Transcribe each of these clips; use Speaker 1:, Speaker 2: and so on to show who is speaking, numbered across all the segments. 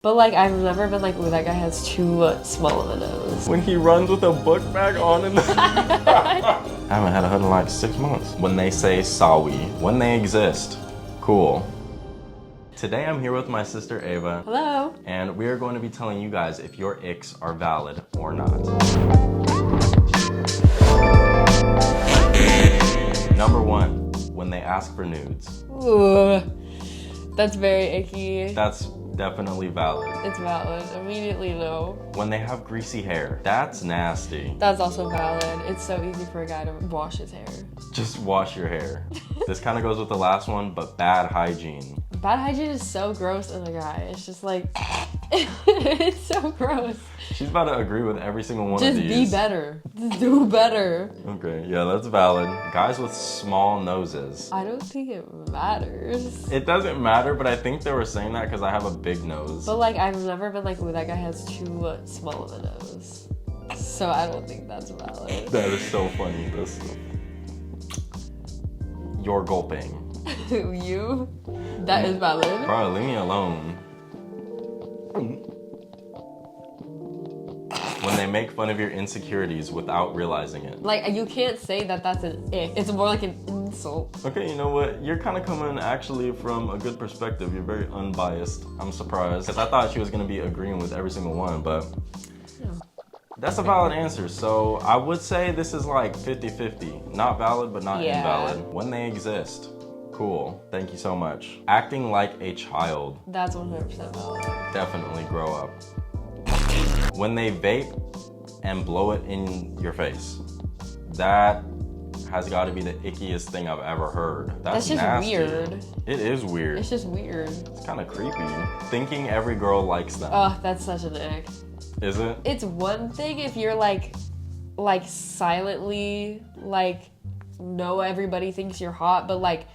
Speaker 1: But like, I've never been like, ooh, that guy has too small of a nose.
Speaker 2: When he runs with a book bag on in the... I haven't had a hood in like 6 months. When they say sorry, when they exist, cool. Today I'm here with my sister Ava.
Speaker 1: Hello.
Speaker 2: And we are going to be telling you guys if your icks are valid or not. Number 1, when they ask for nudes.
Speaker 1: Ooh, that's very icky.
Speaker 2: That's definitely valid.
Speaker 1: It's valid. Immediately no.
Speaker 2: When they have greasy hair, that's nasty.
Speaker 1: That's also valid. It's so easy for a guy to wash his hair.
Speaker 2: Just wash your hair. This kind of goes with the last one, but bad hygiene.
Speaker 1: Bad hygiene is so gross in a guy. It's just like, it's so gross.
Speaker 2: She's about to agree with every single one
Speaker 1: Just
Speaker 2: of these.
Speaker 1: be better. Just do better.
Speaker 2: Okay, yeah, that's valid. Guys with small noses.
Speaker 1: I don't think it matters.
Speaker 2: It doesn't matter, but I think they were saying that because I have a big nose.
Speaker 1: But like, I've never been like, ooh, that guy has too small of a nose. So I don't think that's valid.
Speaker 2: That is so funny. You're gulping.
Speaker 1: You? That is valid.
Speaker 2: Bro, leave me alone. When they make fun of your insecurities without realizing it.
Speaker 1: Like, you can't say that that's an ick. It's more like an insult.
Speaker 2: Okay, you know what? You're kind of coming actually from a good perspective. You're very unbiased. I'm surprised. Because I thought she was going to be agreeing with every single one, but that's a valid answer. So I would say this is like 50-50. Not valid, but not invalid. When they exist. Cool. Thank you so much. Acting like a child.
Speaker 1: That's 100% valid.
Speaker 2: Definitely grow up. When they vape and blow it in your face. That has got to be the ickiest thing I've ever heard. That's
Speaker 1: just
Speaker 2: nasty.
Speaker 1: weird.
Speaker 2: It is weird.
Speaker 1: It's just weird.
Speaker 2: It's kind of creepy. Thinking every girl likes them.
Speaker 1: Oh, that's such an ick.
Speaker 2: Is it?
Speaker 1: It's one thing if you're like silently, like, know everybody thinks you're hot, but like,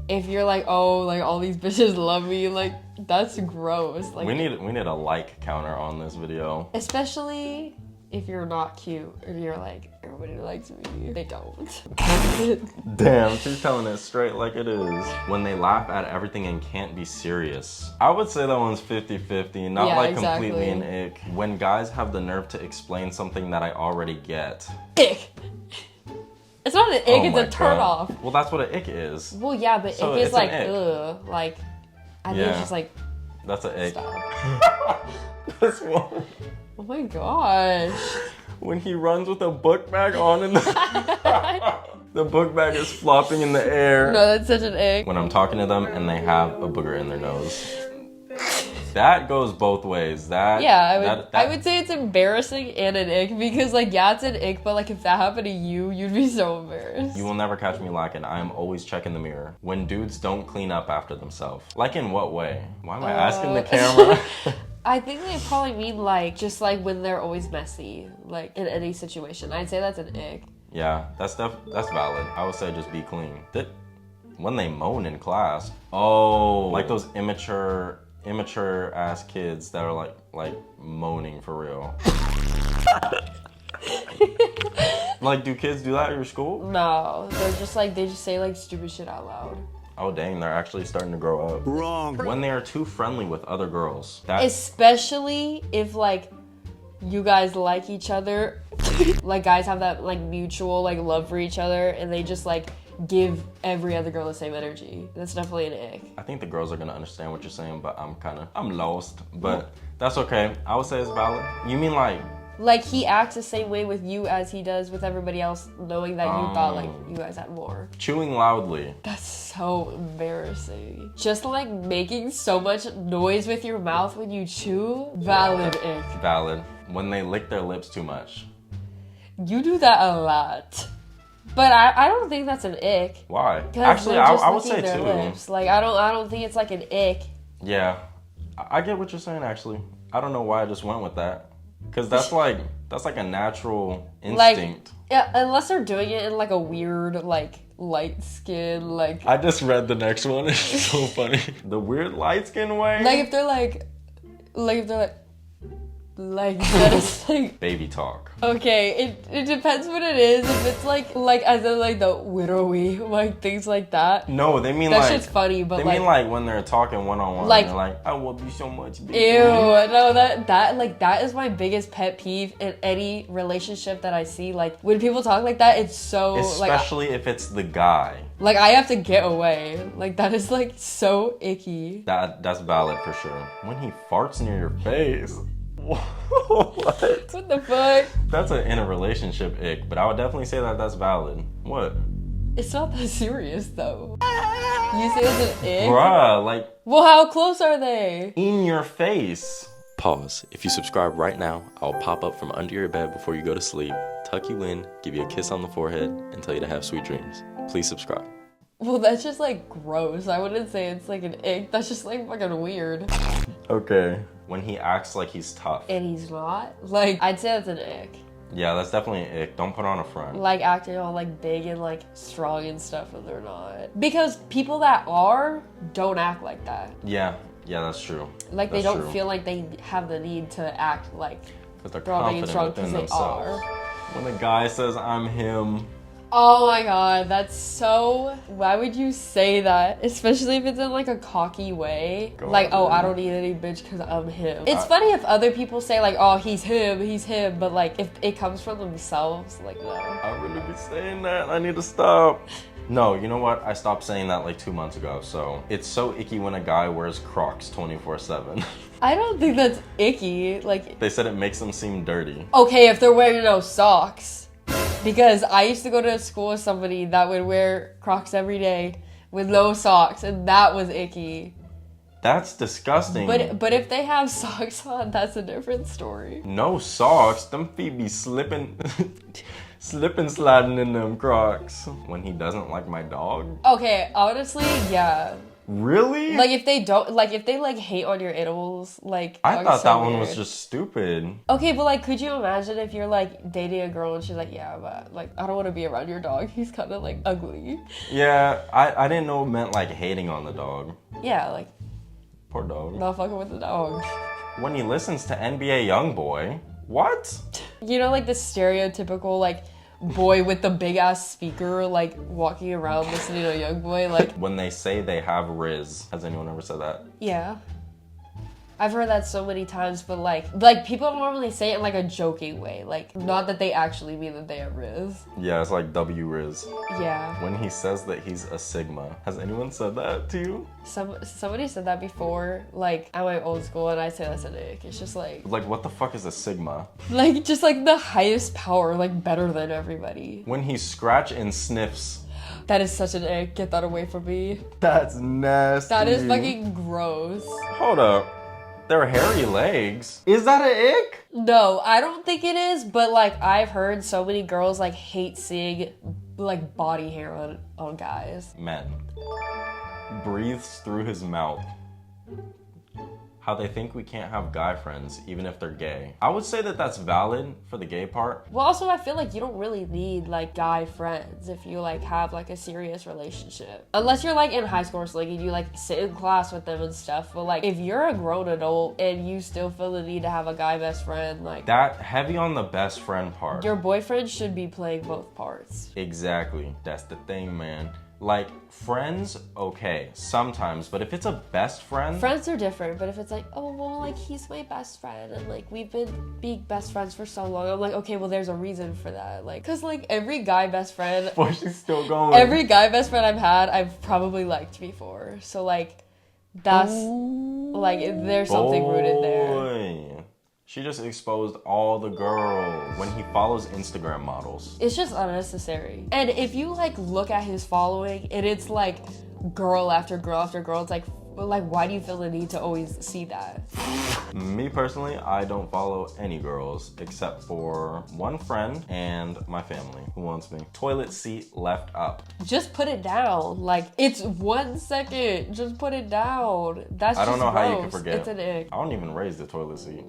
Speaker 1: if you're like, oh, like all these bitches love me, like that's gross. Like,
Speaker 2: we need a like counter on this video.
Speaker 1: Especially if you're not cute and you're like, everybody likes me. They don't.
Speaker 2: Damn, she's telling it straight like it is. When they laugh at everything and can't be serious. I would say that one's 50-50, not like
Speaker 1: exactly.
Speaker 2: completely an ick. When guys have the nerve to explain something that I already get.
Speaker 1: Ick. It's not an ick, it's a turn off.
Speaker 2: Well, that's what an ick is.
Speaker 1: Well, yeah, but
Speaker 2: So
Speaker 1: ick is
Speaker 2: it's
Speaker 1: like,
Speaker 2: an ick.
Speaker 1: ugh. Like, I think it's just like,
Speaker 2: that's an ick.
Speaker 1: stop.
Speaker 2: This one.
Speaker 1: Oh my gosh.
Speaker 2: When he runs with a book bag on in the book bag is flopping in the air.
Speaker 1: No, that's such an ick.
Speaker 2: When I'm talking to them and they have a booger in their nose. That goes both ways.
Speaker 1: I would say it's embarrassing and an ick because like, yeah, it's an ick, but like if that happened to you, you'd be so embarrassed.
Speaker 2: You will never catch me lacking. I am always checking the mirror. When dudes don't clean up after themselves. Like in what way? Why am I asking the camera?
Speaker 1: I think they probably mean like, just like when they're always messy, like in any situation. I'd say that's an ick.
Speaker 2: Yeah, that's valid. I would say just be clean. When they moan in class. Oh, like those immature ass kids that are like moaning for real. Like, do kids do that at your school?
Speaker 1: No, they're just like, they just say like stupid shit out loud.
Speaker 2: Oh dang, they're actually starting to grow up.
Speaker 3: Wrong.
Speaker 2: When they are too friendly with other girls.
Speaker 1: Especially if like you guys like each other, like guys have that like mutual like love for each other and they just like give every other girl the same energy. That's definitely an ick.
Speaker 2: I think the girls are gonna understand what you're saying, but I'm lost. But that's okay. I would say it's valid. You mean
Speaker 1: like he acts the same way with you as he does with everybody else, knowing that you thought like you guys had more.
Speaker 2: chewing loudly?
Speaker 1: That's so embarrassing. Just like making so much noise with your mouth when you chew, valid ick.
Speaker 2: Valid. When they lick their lips too much.
Speaker 1: You do that a lot. But I don't think that's an ick.
Speaker 2: Why? Actually, I would say too.
Speaker 1: Lips. Like I don't think it's like an ick.
Speaker 2: Yeah, I get what you're saying. Actually, I don't know why I just went with that. Cause that's like a natural instinct.
Speaker 1: Like, yeah, unless they're doing it in like a weird like light skin like.
Speaker 2: I just read the next one. It's so funny. The weird light skin way.
Speaker 1: Like if they're like. Like, that is like...
Speaker 2: Baby talk.
Speaker 1: Okay, it depends what it is. If it's like as in like the widowy, like things like that.
Speaker 2: No, they mean
Speaker 1: that
Speaker 2: like...
Speaker 1: shit's funny, but
Speaker 2: they
Speaker 1: like...
Speaker 2: mean like when they're talking one-on-one.
Speaker 1: Like...
Speaker 2: They're like, I love you so much, baby.
Speaker 1: Ew, no, that is my biggest pet peeve in any relationship that I see. Like, when people talk like that, it's so...
Speaker 2: Especially if it's the guy.
Speaker 1: Like, I have to get away. Like, that is like so icky.
Speaker 2: That's valid for sure. When he farts near your face. What?
Speaker 1: What the fuck?
Speaker 2: That's an in a relationship ick, but I would definitely say that that's valid. What?
Speaker 1: It's not that serious though. You say it's an ick?
Speaker 2: Bruh, like...
Speaker 1: Well, how close are they?
Speaker 2: In your face.
Speaker 3: Pause. If you subscribe right now, I'll pop up from under your bed before you go to sleep, tuck you in, give you a kiss on the forehead, and tell you to have sweet dreams. Please subscribe.
Speaker 1: Well, that's just like gross. I wouldn't say it's like an ick. That's just like fucking weird.
Speaker 2: Okay. When he acts like he's tough.
Speaker 1: And he's not? Like, I'd say that's an ick.
Speaker 2: Yeah, that's definitely an ick. Don't put on a front.
Speaker 1: Like acting all like big and like strong and stuff when they're not. Because people that are don't act like that.
Speaker 2: Yeah, that's true.
Speaker 1: Like
Speaker 2: that's
Speaker 1: they don't
Speaker 2: true.
Speaker 1: feel like they have the need to act like
Speaker 2: because they're
Speaker 1: strong and strong
Speaker 2: confident
Speaker 1: because
Speaker 2: within
Speaker 1: they
Speaker 2: themselves.
Speaker 1: are.
Speaker 2: When the guy says, I'm him.
Speaker 1: Oh my god, that's so... Why would you say that? Especially if it's in like a cocky way. Like, oh, I don't need any bitch because I'm him. It's funny if other people say like, oh, he's him. But like, if it comes from themselves, like, no.
Speaker 2: I really be saying that. I need to stop. No, you know what? I stopped saying that like 2 months ago. So it's so icky when a guy wears Crocs 24/7.
Speaker 1: I don't think that's icky. Like,
Speaker 2: They said it makes them seem dirty.
Speaker 1: okay, if they're wearing no socks. Because I used to go to school with somebody that would wear Crocs every day with no socks, and that was icky.
Speaker 2: That's disgusting.
Speaker 1: But if they have socks on, that's a different story.
Speaker 2: No socks. Them feet be slipping, sliding in them Crocs. When he doesn't like my dog.
Speaker 1: Okay, honestly, yeah.
Speaker 2: Really?
Speaker 1: Like if they don't, like if they like hate on your animals, like
Speaker 2: I
Speaker 1: dogs
Speaker 2: thought
Speaker 1: are so
Speaker 2: that one
Speaker 1: weird.
Speaker 2: was just stupid.
Speaker 1: Okay, but like, could you imagine if you're like dating a girl and she's like, yeah, but like I don't want to be around your dog. He's kind of like ugly.
Speaker 2: Yeah, I didn't know it meant like hating on the dog.
Speaker 1: Yeah, like
Speaker 2: Poor dog.
Speaker 1: not fucking with the dog.
Speaker 2: When he listens to NBA Youngboy, what?
Speaker 1: You know, like the stereotypical like boy with the big ass speaker, like walking around listening to a young boy, like
Speaker 2: When they say they have Riz, has anyone ever said that?
Speaker 1: yeah. I've heard that so many times, but like people normally say it in like a joking way, like not that they actually mean that they have Riz.
Speaker 2: Yeah, it's like W Riz.
Speaker 1: Yeah.
Speaker 2: When he says that he's a Sigma, has anyone said that to you?
Speaker 1: Somebody said that before, like at my old school, and I say that's an ick. It's just like
Speaker 2: Like, what the fuck is a Sigma?
Speaker 1: just like the highest power, like better than everybody.
Speaker 2: When he scratch and sniffs.
Speaker 1: That is such an ick. Get that away from me.
Speaker 2: That's nasty.
Speaker 1: That is fucking gross.
Speaker 2: Hold up. They're hairy legs. Is that an ick?
Speaker 1: No, I don't think it is, but like I've heard so many girls like hate seeing like body hair on guys.
Speaker 2: Men. Breathes through his mouth. How they think we can't have guy friends even if they're gay. I would say that that's valid for the gay part.
Speaker 1: Well, also I feel like you don't really need like guy friends if you like have like a serious relationship. Unless you're like in high school or something and you like sit in class with them and stuff. But like if you're a grown adult and you still feel the need to have a guy best friend, like
Speaker 2: That heavy on the best friend part.
Speaker 1: your boyfriend should be playing both parts.
Speaker 2: Exactly. That's the thing, man. Like, friends, okay, sometimes, but if it's a best friend...
Speaker 1: Friends are different, but if it's like, oh, well, like, he's my best friend, and, like, we've been being best friends for so long, I'm like, okay, well, there's a reason for that. Like, because, like, every guy best friend...
Speaker 2: Boy, she's still going.
Speaker 1: Every guy best friend I've had, I've probably liked before. So, like, that's... Like, there's something rooted there.
Speaker 2: Boy. She just exposed all the girls. When he follows Instagram models.
Speaker 1: It's just unnecessary. And if you, like, look at his following, and it's, like, girl after girl after girl, it's like, why do you feel the need to always see that?
Speaker 2: Me personally, I don't follow any girls except for one friend and my family who wants me. Toilet seat left up.
Speaker 1: Just put it down. Like, it's 1 second. Just put it down. That's
Speaker 2: I don't
Speaker 1: just
Speaker 2: know how you
Speaker 1: gross.
Speaker 2: can forget.
Speaker 1: It's an ick.
Speaker 2: I don't even raise the toilet seat.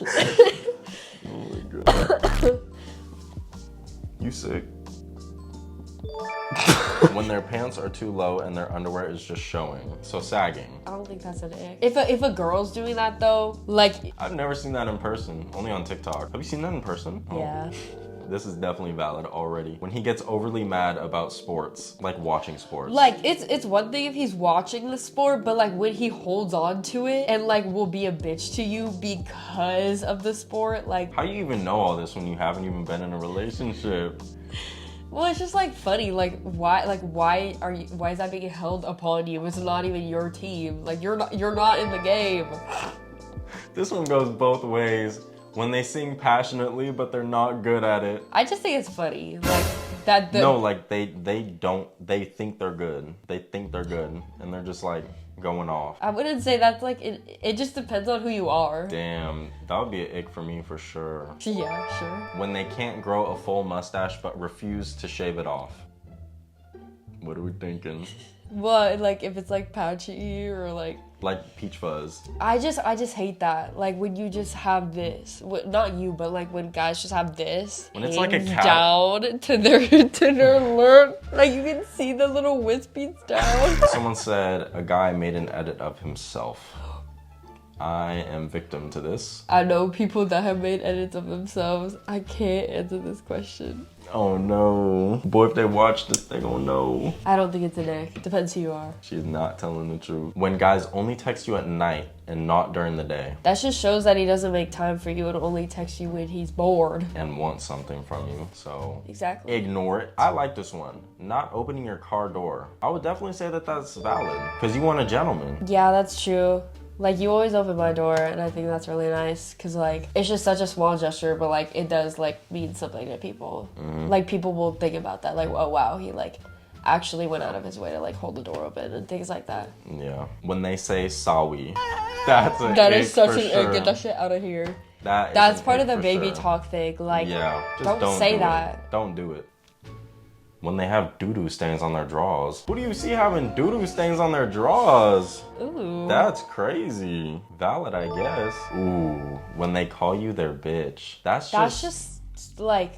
Speaker 2: Oh my god. You sick? When their pants are too low and their underwear is just showing. So sagging.
Speaker 1: I don't think that's an ick. If a girl's doing that though, like
Speaker 2: I've never seen that in person, only on TikTok. Have you seen that in person?
Speaker 1: yeah.
Speaker 2: This is definitely valid already. When he gets overly mad about sports, like watching sports.
Speaker 1: Like it's one thing if he's watching the sport, but like when he holds on to it and like will be a bitch to you because of the sport, like
Speaker 2: How do you even know all this when you haven't even been in a relationship?
Speaker 1: well, it's just like funny. Like why is that being held upon you? It's not even your team. Like you're not in the game.
Speaker 2: This one goes both ways. When they sing passionately, but they're not good at it.
Speaker 1: I just think it's funny. Like that
Speaker 2: No, like they think they're good. They think they're good. And they're just like going off.
Speaker 1: I wouldn't say that's like it just depends on who you are.
Speaker 2: Damn, that would be an ick for me for sure.
Speaker 1: Yeah, sure.
Speaker 2: When they can't grow a full mustache but refuse to shave it off. What are we thinking?
Speaker 1: Well, like if it's like patchy or like
Speaker 2: peach fuzz.
Speaker 1: I just hate that. Like when you just have this, not you, but like when guys just have this
Speaker 2: When it's like a cat.
Speaker 1: down to their lip, like you can see the little wispies down.
Speaker 2: Someone said a guy made an edit of himself. I am victim to this.
Speaker 1: I know people that have made edits of themselves. I can't answer this question.
Speaker 2: Oh no. Boy, if they watch this, they gonna know.
Speaker 1: I don't think it's an ick. Depends who you are.
Speaker 2: She's not telling the truth. When guys only text you at night and not during the day.
Speaker 1: That just shows that he doesn't make time for you and only texts you when he's bored.
Speaker 2: And wants something from you, so
Speaker 1: Exactly.
Speaker 2: ignore it. I like this one. Not opening your car door. I would definitely say that that's valid. Because you want a gentleman.
Speaker 1: Yeah, that's true. Like, you always open my door, and I think that's really nice, because, like, it's just such a small gesture, but, like, it does, like, mean something to people.
Speaker 2: Mm-hmm.
Speaker 1: Like, people will think about that, like, oh, wow, he, like, actually went out of his way to, like, hold the door open and things like that.
Speaker 2: Yeah. When they say sorry, that's an
Speaker 1: That
Speaker 2: ick
Speaker 1: is such
Speaker 2: for
Speaker 1: an
Speaker 2: sure.
Speaker 1: ick. Get that shit out of here.
Speaker 2: That's
Speaker 1: That's
Speaker 2: an
Speaker 1: part
Speaker 2: ick
Speaker 1: of the
Speaker 2: for
Speaker 1: baby
Speaker 2: sure.
Speaker 1: talk thing. Like,
Speaker 2: Yeah, just
Speaker 1: don't say
Speaker 2: do
Speaker 1: that.
Speaker 2: It. Don't do it. When they have doo-doo stains on their drawers. Who do you see having doo-doo stains on their drawers?
Speaker 1: Ooh.
Speaker 2: That's crazy. Valid, I guess. Ooh, when they call you their bitch. That's
Speaker 1: just, like,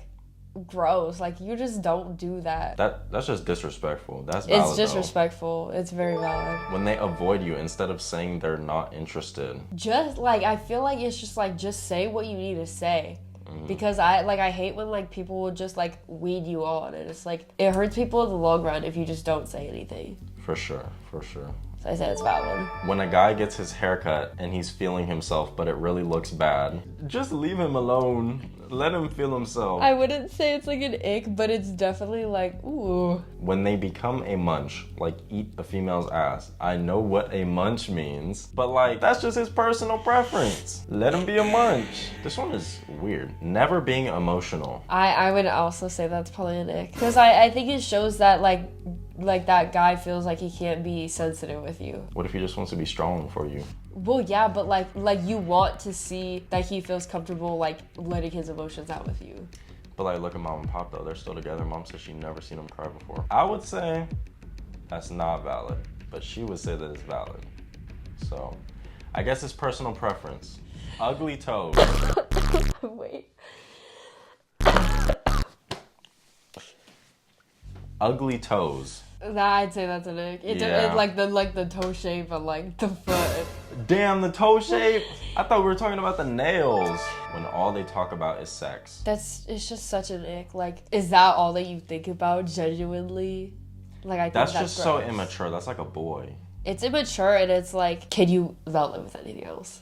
Speaker 1: gross. Like, you just don't do that.
Speaker 2: That's just disrespectful. That's valid.
Speaker 1: It's disrespectful. It's very valid.
Speaker 2: When they avoid you instead of saying they're not interested.
Speaker 1: Just, like, I feel like it's just, like, just say what you need to say. Because I hate when like people will just like weed you on, and it's like it hurts people in the long run if you just don't say anything.
Speaker 2: For sure, for sure.
Speaker 1: So I said it's valid.
Speaker 2: When a guy gets his haircut and he's feeling himself but it really looks bad, just leave him alone. Let him feel himself.
Speaker 1: I wouldn't say it's like an ick, but it's definitely like, ooh.
Speaker 2: When they become a munch, like eat a female's ass. I know what a munch means, but like that's just his personal preference. Let him be a munch. This one is weird. Never being emotional.
Speaker 1: I would also say that's probably an ick. Because I think it shows that like that guy feels like he can't be sensitive with you.
Speaker 2: What if he just wants to be strong for you?
Speaker 1: Well, yeah, but like you want to see that he feels comfortable like letting his emotions out with you.
Speaker 2: But like, look at mom and pop though. They're still together. Mom says she never seen him cry before. I would say that's not valid, but she would say that it's valid. So I guess it's personal preference. Ugly toes.
Speaker 1: Wait.
Speaker 2: Ugly toes.
Speaker 1: I'd say that's an ick. It like the toe shape and like the foot.
Speaker 2: Damn, the toe shape. I thought we were talking about the nails. When all they talk about is sex.
Speaker 1: It's just such an ick. Like, is that all that you think about genuinely? Like, I think
Speaker 2: That's just
Speaker 1: gross.
Speaker 2: so immature. That's like a boy.
Speaker 1: It's immature, and it's like, can you not live with anything else?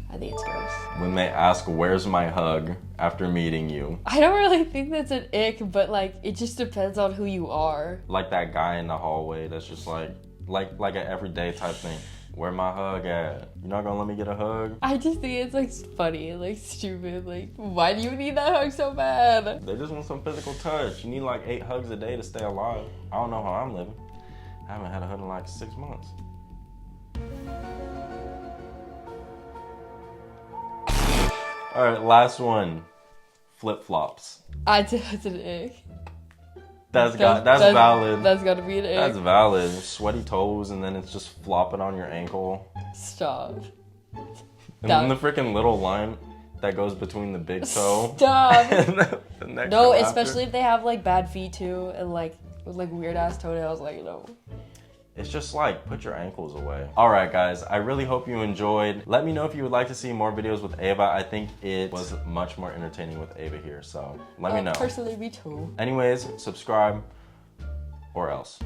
Speaker 1: I think it's gross.
Speaker 2: When they ask, "Where's my hug?" after meeting you.
Speaker 1: I don't really think that's an ick, but like, it just depends on who you are.
Speaker 2: Like that guy in the hallway that's just like an everyday type thing. Where my hug at? You're not gonna let me get a hug?
Speaker 1: I just think it's like funny and like stupid. Like, why do you need that hug so bad?
Speaker 2: They just want some physical touch. You need like 8 hugs a day to stay alive. I don't know how I'm living. I haven't had a hug in like 6 months. All right, last one. Flip-flops.
Speaker 1: I'd say that's an ick.
Speaker 2: That's valid.
Speaker 1: That's gotta be an ick.
Speaker 2: That's valid. Sweaty toes and then it's just flopping on your ankle.
Speaker 1: Stop.
Speaker 2: And then the freaking little line that goes between the big toe.
Speaker 1: Stop.
Speaker 2: And the next
Speaker 1: No,
Speaker 2: toe after.
Speaker 1: especially if they have like bad feet too, and like with like weird ass toenails, like no.
Speaker 2: It's just like, put your ankles away. All right, guys, I really hope you enjoyed. Let me know if you would like to see more videos with Ava. I think it was much more entertaining with Ava here, so let me know.
Speaker 1: Personally, me too.
Speaker 2: Anyways, subscribe or else.